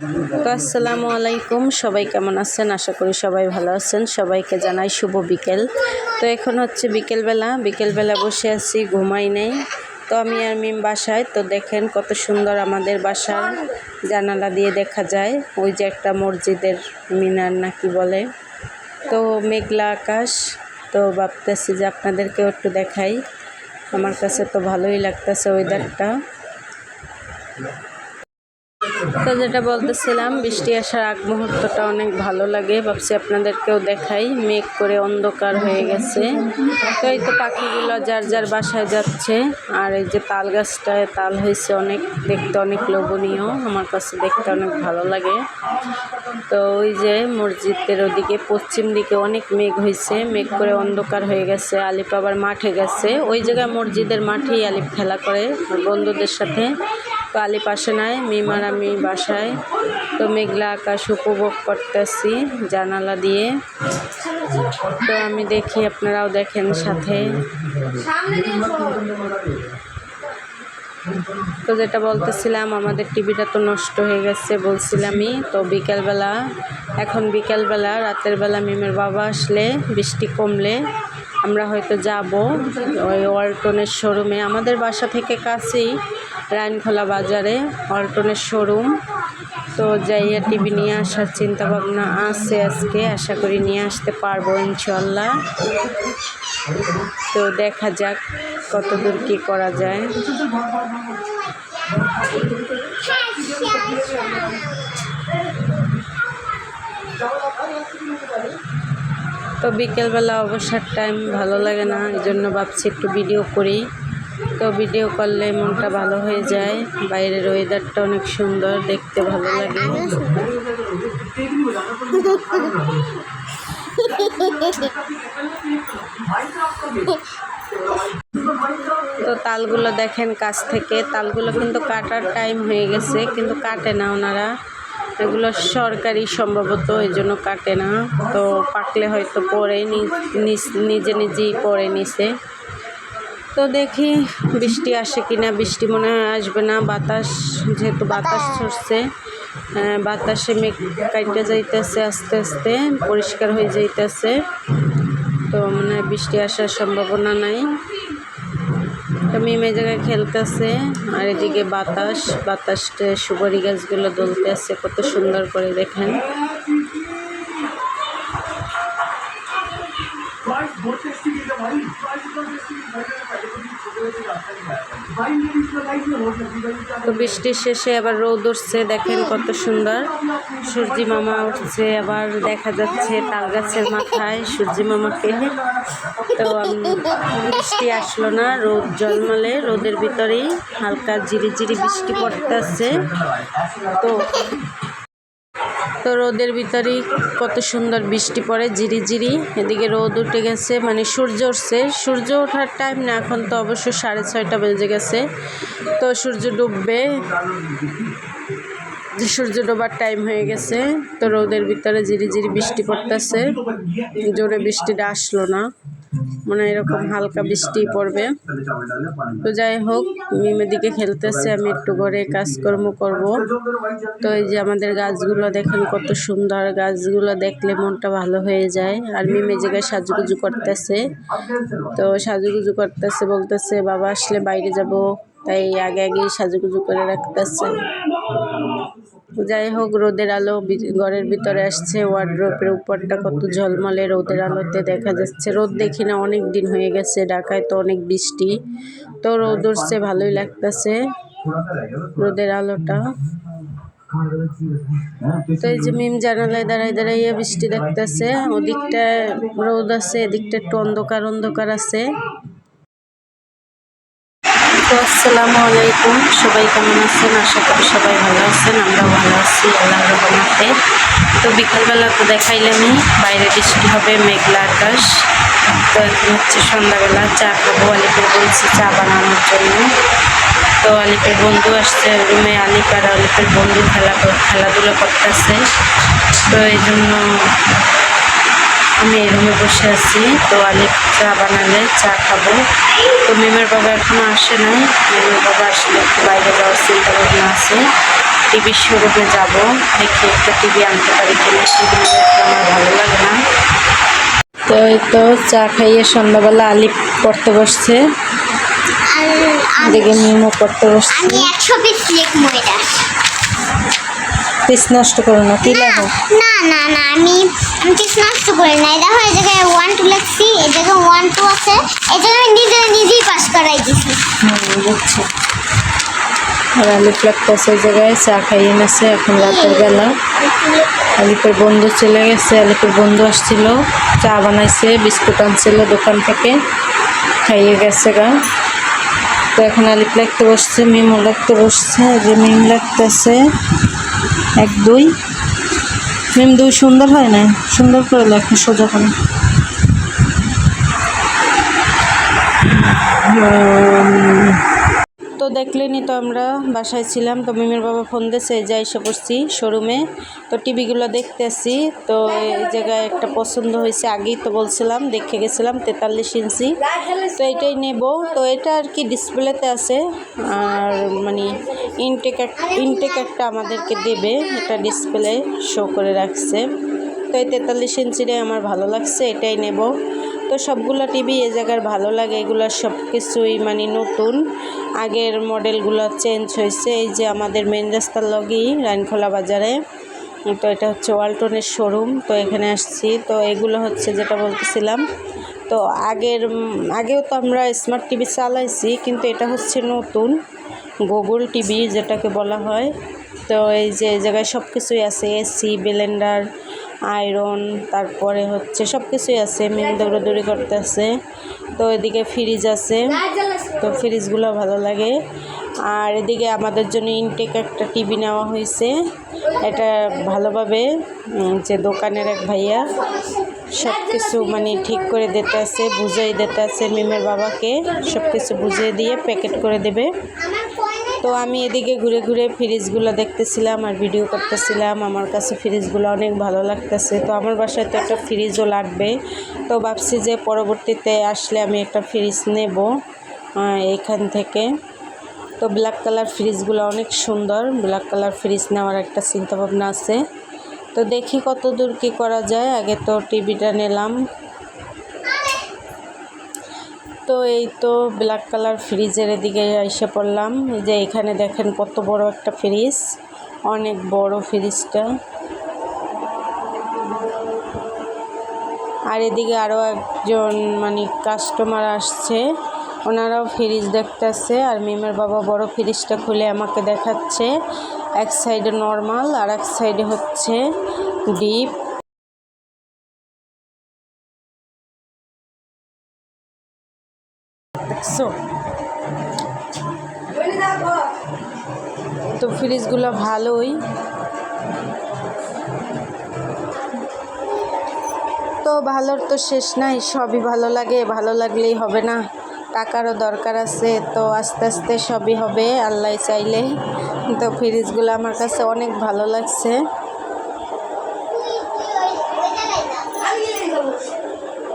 তো আসসালামু আলাইকুম, সবাই কেমন আছেন? আশা করি সবাই ভালো আছেন। সবাইকে জানাই শুভ বিকেল। তো এখন হচ্ছে বিকেলবেলা বসে আছি, ঘুমাই নেই। তো আমি আর মিম বাসায়। তো দেখেন কত সুন্দর আমাদের বাসার জানালা দিয়ে দেখা যায় ওই যে একটা মসজিদের মিনার নাকি বলে। তো মেঘলা আকাশ। তো ভাবতেছি যে আপনাদেরকেও একটু দেখাই। আমার কাছে তো ভালোই লাগতেছে ওয়েদারটা। তো যেটা বলতেছিলাম, বৃষ্টি আসার আগ মুহূর্তটা অনেক ভালো লাগে। ভাবছি আপনাদেরকেও দেখাই। মেঘ করে অন্ধকার হয়ে গেছে। তো এই তো পাখিগুলো যার যার বাসায় যাচ্ছে। আর এই যে তাল গাছটায় তাল হয়েছে অনেক, দেখতে অনেক লোভনীয়। আমার কাছে দেখতে অনেক ভালো লাগে। তো ওই যে মসজিদের ওদিকে পশ্চিম দিকে অনেক মেঘ হয়েছে, মেঘ করে অন্ধকার হয়ে গেছে। আলিপ আবার মাঠে গেছে, ওই জায়গায় মসজিদের মাঠেই আলিপ খেলা করে বন্ধুদের সাথে। তো আলিপ আসে নাই, মিম আর আমি বাসায়। তো মেঘলা আকাশ উপভোগ করতেছি জানালা দিয়ে। তো আমি দেখি, আপনারাও দেখেন সাথে। তো যেটা বলতেছিলাম, আমাদের টিভিটা তো নষ্ট হয়ে গেছে বলছিলামই। তো এখন বিকেলবেলা রাতের বেলা মিমের বাবা আসলে, বৃষ্টি কমলে আমরা হয়তো যাব ওই ওয়ালটনের শোরুমে। আমাদের বাসা থেকে কাছেই রাইনখোলা বাজারে ওয়ালটনের শোরুম। তো যাইয়া টিভি নিয়ে আসার চিন্তা ভাবনা আছে আজকে, আশা করি নিয়ে আসতে পারবো ইনশাল্লাহ। তো দেখা যাক কতদূর কি করা যায়। তো বিকেলবেলা অবসর টাইম ভালো লাগে না, এই জন্য ভাবছি একটু ভিডিও করি। তো ভিডিও করলে মনটা ভালো হয়ে যায়। বাইরের ওয়েদারটা অনেক সুন্দর, দেখতে ভালো লাগে। তো তালগুলো দেখেন কাছ থেকে, তালগুলো কিন্তু কাটার টাইম হয়ে গেছে, কিন্তু কাটে না ওনারা। এগুলো সরকারি সম্ভবত, এই জন্য কাটে না। তো পাকলে হয়তো পরে নিজেই পরে নিছে। তো দেখি বৃষ্টি আসে কিনা। বৃষ্টি মনে হয় আসবে না, যেহেতু বাতাস ছড়ছে, বাতাসে মেঘ কাটতে যাইতেছে, আস্তে আস্তে পরিষ্কার হয়ে যাইতেছে। তো মনে হয় বৃষ্টি আসার সম্ভাবনা নাই। তো মিম এই জায়গায় খেলতেছে, আর এদিকে বাতাসটা সুপারি গাছগুলো দুলতে আছে কত সুন্দর করে, দেখেন। তো বৃষ্টির শেষে আবার রোদ উঠছে, দেখেন কত সুন্দর। সূর্যি মামা উঠছে, আবার দেখা যাচ্ছে তাল গাছের মাথায় সূর্যি মামাকে। তো বৃষ্টি আসলো না, রোদ জন্মালে রোদের ভিতরেই হালকা ঝিরিঝিরি বৃষ্টি পড়তেছে। তো রোদের ভিতরেই কত সুন্দর বৃষ্টি পড়ে ঝিরিঝিরি। এদিকে রোদ উঠে গেছে, মানে সূর্য উঠছে। সূর্য ওঠার টাইম না, এখন তো অবশ্য 6:30 বেজে গেছে। তো সূর্য ডুববে, সূর্য ডোবার টাইম হয়ে গেছে। তো রোদের ভিতরে ঝিরিঝিরি বৃষ্টি পড়তেছে, জোরে বৃষ্টিটা আসলো না, মনে হয় এরকম হালকা বৃষ্টি পড়বে। তো যাই হোক, মিমের দিকে খেলতেছে, আমি একটু ঘরে কাজকর্ম করব। তো এই যে আমাদের গাছগুলো দেখেন কত সুন্দর, গাছগুলো দেখলে মনটা ভালো হয়ে যায়। আর মিমে জায়গায় সাজুগুজু করতেছে। তো সাজুগুজু করতেছে, বলতেছে বাবা আসলে বাইরে যাব, তাই আগেই সাজুগুজু করে রাখতেছে। যাই হোক, রোদের আলো ঘরের ভিতরে আসছে। ওয়ার্ড্রোপের উপরটা কত ঝলমলে রোদের আলোতে দেখা যাচ্ছে। রোদ দেখি না অনেক দিন হয়ে গেছে, ঢাকায় তো অনেক বৃষ্টি। তো রোদ উঠছে, ভালোই লাগতেছে রোদের আলোটা। তো এই যে মিম জানালায় দাঁড়াইয়া বৃষ্টি দেখতেছে। ওদিকটায় রোদ আছে, এদিকটা একটু অন্ধকার আছে। তো আসসালামু আলাইকুম, সবাই কেমন আছেন? আশা করি সবাই ভালো আছেন, আমরাও ভালো আছি আল্লাহর রহমতে। তো বিকালবেলা তো দেখাইলামই, বাইরে বৃষ্টি হবে, মেঘলা আকাশ। তো এখন হচ্ছে সন্ধ্যাবেলা, চা খাবো। আলিপের বলছি চা বানানোর জন্য। তো আলিপের বন্ধু আসছে রুমে, আলিপ আর আলিপের বন্ধু খেলাধুলা করতেছে। তো এই জন্য আমি এই রুমে বসে আছি। তো আলিপ চা বানালে চা খাবো। তো মিমের বাবা এখনো আসে নাই, মিমের বাবা আসলে একটু বাইরে যাওয়ার চিন্তা ভাবনা আছে। টিভির শোরুমে যাব, দেখি একটা টিভি আনতে পারি কিনা। টিভি আমার ভালো লাগে না। তো এই তো চা খাইয়ে সন্ধ্যাবেলা আলিপ পড়তে বসছে, এদিকে মিমো পড়তে বসছে। পিস নষ্ট করো না, কি লাগো? না না না, আমি পিস নষ্ট করি না। এটা হয় এই জায়গায় 1 2 লিখছি, এই জায়গায় 1 2 আছে, এই জায়গায় আমি নিজেই পাস করাই দিছি। বুঝছি। আর আলিপ লাগতেছে এই জায়গায়, চা খাইয়ে নেছে। এখন রাতের বেলা আলিপের বন্ধু চলে গেছে, আলিপের বন্ধু আসছিল, চা বানাইছে, বিস্কুট আনছিল দোকান থেকে, খাইয়ে গেছে গা। তো এখন আলিপ লাগতে বসছে, মিমও লাগতে বসছে। যে মিম লাগতেছে 1 2, মিম 2 সুন্দর হয় না, সুন্দর করে লেখা, সোজা করে। তো দেখলেনি তো আমরা বাসায় ছিলাম, তো মিমের বাবা ফোন দিয়েছে, যাই এসে পড়ছি শোরুমে। তো টিভিগুলো দেখতে আসি, তো এই জায়গায় একটা পছন্দ হয়েছে, আগেই তো বলছিলাম, দেখে গেছিলাম 43 ইঞ্চি। তো এটাই নেব। তো এটা আর কি ডিসপ্লেতে আছে, আর মানে ইনটেক একটা আমাদেরকে দেবে, এটা ডিসপ্লে শো করে রাখছে। তো এই 43 ইঞ্চিটাই আমার ভালো লাগছে, এটাই নেব। তো সবগুলো টিভি এ জায়গার ভালো লাগে, এগুলো সব কিছুই মানে নতুন, আগের মডেলগুলো চেঞ্জ হয়েছে। এই যে আমাদের মেন রাস্তার লগেই রাইনখোলা বাজারে, তো এটা হচ্ছে ওয়ালটনের শোরুম। তো এখানে আসছি। তো এগুলো হচ্ছে যেটা বলতেছিলাম, তো আগেও তো আমরা স্মার্ট টিভি চালাইছি, কিন্তু এটা হচ্ছে নতুন গুগল টিভি যেটাকে বলা হয়। তো এই যে জায়গায় সব কিছুই আছে, এসি, ব্লেন্ডার, আয়রন, তারপরে হচ্ছে সব কিছুই আছে। মিম দৌড়াদৌড়ি করতে আছে। তো এদিকে ফ্রিজ আছে, তো ফ্রিজগুলো ভালো লাগে। আর এদিকে আমাদের জন্য ইনটেক একটা টিভি নেওয়া হয়েছে, এটা ভালোভাবে যে দোকানের এক ভাইয়া সব কিছু মানে ঠিক করে দিতে আছে, বুঝিয়ে দিতে আছে মিমের বাবাকে, সব কিছু বুঝিয়ে দিয়ে প্যাকেট করে দেবে। তো আমি এদিকে ঘুরে ঘুরে ফ্রিজগুলো দেখতেছিলাম আর ভিডিও করতেছিলাম। আমার কাছে ফ্রিজগুলো অনেক ভালো লাগতেছে। তো আমার বাসায় তো একটা ফ্রিজও লাগবে, তো ভাবছি যে পরবর্তীতে আসলে আমি একটা ফ্রিজ নেব এখান থেকে। তো ব্ল্যাক কালার ফ্রিজগুলো অনেক সুন্দর, ব্ল্যাক কালার ফ্রিজ নেওয়ার একটা চিন্তাভাবনা আছে। তো দেখি কত দূর কী করা যায়। আগে তো টিভিটা নিলাম। তো এই তো ব্ল্যাক কালার ফ্রিজের এদিকে এসে পড়লাম। এই যে এখানে দেখেন কত বড় একটা ফ্রিজ, অনেক বড় ফ্রিজটা। আর এদিকে আরও একজন মানে কাস্টমার আসছে, ওনারাও ফ্রিজ দেখতেছে। আর মিমের বাবা বড় ফ্রিজটা খুলে আমাকে দেখাচ্ছে, এক সাইডে নর্মাল আর এক সাইডে হচ্ছে ডিপ। দেখছো, তো ফ্রিজগুলো ভালোই। তো ভালোর তো শেষ নাই, সবই ভালো লাগে, ভালো লাগলেই হবে না, টাকারও দরকার আছে। তো আস্তে আস্তে সবই হবে আল্লাহ চাইলে। তো ফ্রিজগুলো আমার কাছে অনেক ভালো লাগছে।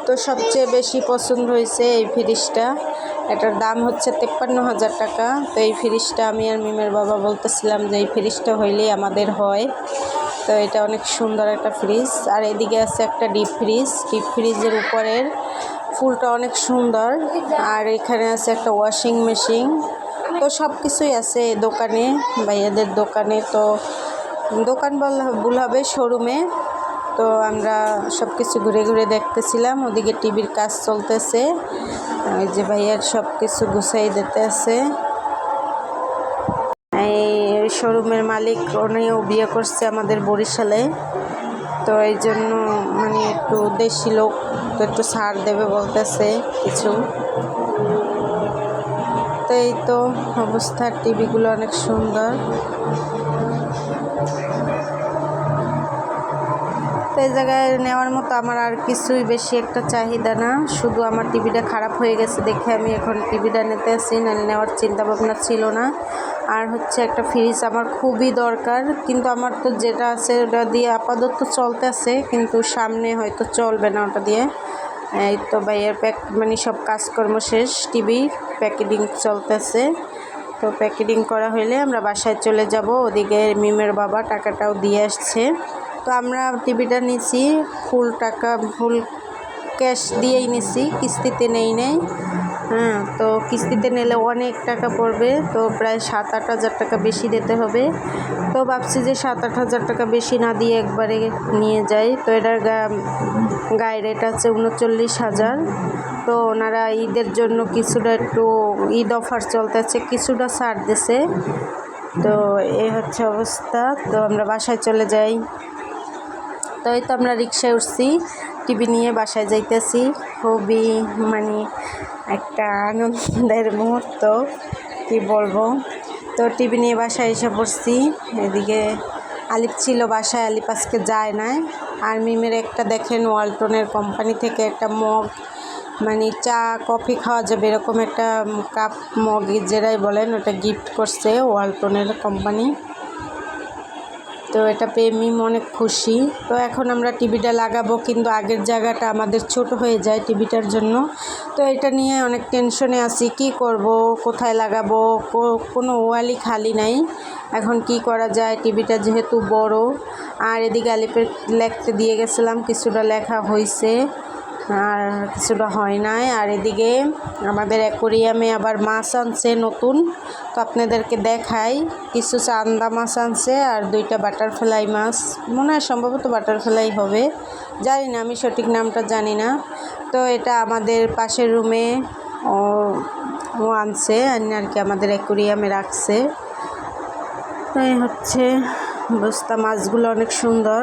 তো সবচেয়ে বেশি পছন্দ হয়েছে এই ফ্রিজটা, এটার দাম হচ্ছে 53,000 টাকা। তো এই ফ্রিজটা আমি আর মিমের বাবা বলতেছিলাম যে এই ফ্রিজটা হইলেই আমাদের হয়। তো এটা অনেক সুন্দর একটা ফ্রিজ। আর এদিকে আছে একটা ডিপ ফ্রিজ, ডিপ ফ্রিজের উপরের ফুলটা অনেক সুন্দর। আর এখানে আছে একটা ওয়াশিং মেশিন। তো সব কিছুই আছে দোকানে, ভাইয়াদের দোকানে। তো দোকান বলবে শোরুমে। তো আমরা সব কিছু ঘুরে ঘুরে দেখতেছিলাম, ওদিকে টিভির কাজ চলতেছে, ওই যে ভাইয়ার সব কিছু গুছাই দিতে আছে। এই শোরুমের মালিক উনিও বিয়ে করছে আমাদের বরিশালে, তো এই জন্য মানে একটু দেশি লোক, তো একটু ছাড় দেবে বলতেছে কিছু। তো এই তো অবস্থা, টিভিগুলো অনেক সুন্দর। তো এই জায়গায় নেওয়ার মতো আমার আর কিছুই বেশি একটা চাহিদা না, শুধু আমার টিভিটা খারাপ হয়ে গেছে দেখে আমি এখন টিভিটা নিতে আসি, নাহলে নেওয়ার চিন্তা ভাবনা ছিল না। আর হচ্ছে একটা ফ্রিজ আমার খুবই দরকার, কিন্তু আমার তো যেটা আছে ওটা দিয়ে আপাতত চলতে আছে, কিন্তু সামনে হয়তো চলবে না ওটা দিয়ে। এই তো ভাইয়ের মানে সব কাজকর্ম শেষ, টিভির প্যাকেটিং চলতেছে। তো প্যাকেটিং করা হইলে আমরা বাসায় চলে যাব। ওদিকে মিমের বাবা টাকাটাও দিয়ে আসছে। তো আমরা টিভিটা নিছি ফুল টাকা, ফুল ক্যাশ দিয়েই নিছি, কিস্তিতে নেই। হ্যাঁ, তো কিস্তিতে নিলে অনেক টাকা পড়বে, তো প্রায় 7-8 হাজার টাকা বেশি দিতে হবে। তো ভাবছি যে 7-8 হাজার টাকা বেশি না দিয়ে একবারে নিয়ে যাই। তো এটার গায়ে রেট আছে 39,000। তো ওনারা ঈদের জন্য কিছুটা একটু ঈদ অফার চলতেছে, কিছুটা ছাড় দিছে। তো এই হচ্ছে অবস্থা। তো আমরা বাসায় চলে যাই। তো এই তো আমরা রিক্সায় উঠছি, টিভি নিয়ে বাসায় যাইতেছি। খুবই মানে একটা আনন্দের মুহূর্ত, কি বলবো। তো টিভি নিয়ে বাসায় এসে পড়ছি। এদিকে আলিফ ছিল বাসায়, আলিফ আজকে যায় নাই। আর মিমের একটা দেখেন ওয়ালটনের কোম্পানি থেকে একটা মগ, মানে চা কফি খাওয়া যাবে এরকম একটা কাপ মগ যেটাই বলেন, ওটা গিফট করছে ওয়ালটনের কোম্পানি। তো এটা পেয়ে মিম অনেক খুশি। তো এখন আমরা টিভিটা লাগাবো, কিন্তু আগের জায়গাটা আমাদের ছোট হয়ে যায় টিভিটার জন্য। তো এটা নিয়ে অনেক টেনশনে আছি, কি করব, কোথায় লাগাবো, কোনো ওয়ালই খালি নাই। এখন কি করা যায়, টিভিটা যেহেতু বড়। আর এদিকে আলিফের লিখতে দিয়ে গেছিলাম, কিছুটা লেখা হয়েছে আর কিছুটা হয় নাই। আর এদিকে আমাদের অ্যাকোরিয়ামে আবার মাছ আনছে নতুন, তো আপনাদেরকে দেখাই। কিছু চান্দা মাছ আনছে আর 2টা বাটারফ্লাই মাছ, মনে হয় সম্ভবত বাটারফ্লাই হবে, জানি না, আমি সঠিক নামটা জানি না। তো এটা আমাদের পাশের রুমে ও আনছে আর কি, আমাদের অ্যাকোরিয়ামে রাখছে। তো এই হচ্ছে অবস্থা। মাছগুলো অনেক সুন্দর,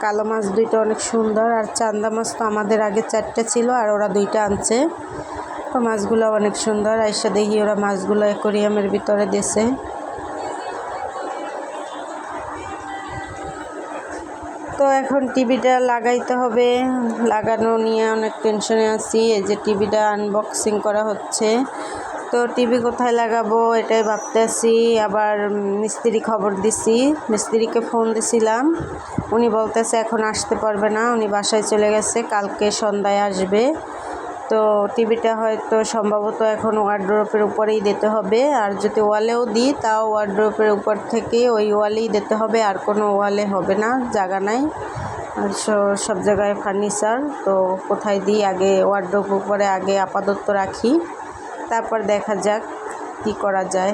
কালো মাছ 2টা অনেক সুন্দর। আর চান্দা মাছ তো আমাদের আগে 4টা ছিল আর ওরা 2টা আনছে। তো মাছগুলো অনেক সুন্দর। আইসা দেখি ওরা মাছগুলো অ্যাকোরিয়ামের ভিতরে দিয়েছে। তো এখন টিভিটা লাগাইতে হবে, লাগানো নিয়ে অনেক টেনশনে আছি। এই যে টিভিটা আনবক্সিং করা হচ্ছে। তো টিভি কোথায় লাগাবো এটাই ভাবতে আছি। আবার মিস্ত্রি খবর দিছি, মিস্ত্রিকে ফোন দিছিলাম, উনি বলতেছে এখন আসতে পারবে না, উনি বাসায় চলে গেছে, কালকে সন্ধ্যায় আসবে। তো টিভিটা হয়তো সম্ভবত এখন ওয়ার্ড্রোপের উপরেই দিতে হবে। আর যদি ওয়ালেও দিই তাও ওয়ার্ড্রোপের উপর থেকে ওই ওয়ালেই দিতে হবে, আর কোনো ওয়ালে হবে না, জায়গা নাই। আর সব জায়গায় ফার্নিচার, তো কোথায় দিই, আগে ওয়ার্ড্রোপ উপরে আগে আপাতত রাখি, তারপর দেখা যাক কি করা যায়।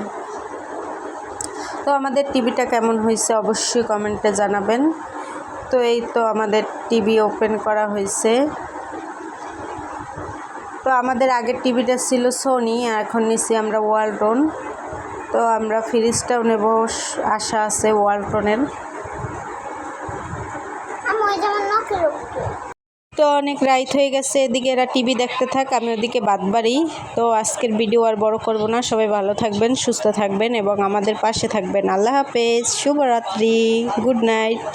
তো আমাদের টিভিটা কেমন হয়েছে অবশ্যই কমেন্টে জানাবেন। তো এই তো আমাদের টিভি ওপেন করা হয়েছে। তো আমাদের আগের টিভিটা ছিল সোনি, আর এখন নিচ্ছি আমরা ওয়ালটন। তো আমরা ফ্রিজটাও নেব, আশা আছে ওয়ালটনের। তো অনেক রাইত হয়ে গেছে, এদিকে এরা টিভি দেখতে থাক, আমি ওদিকে বাদ বাড়ি। তো আজকের ভিডিও আর বড় করব না, সবাই ভালো থাকবেন, সুস্থ থাকবেন এবং আমাদের পাশে থাকবেন। আল্লাহ হাফেজ, শুভরাত্রি, গুড নাইট।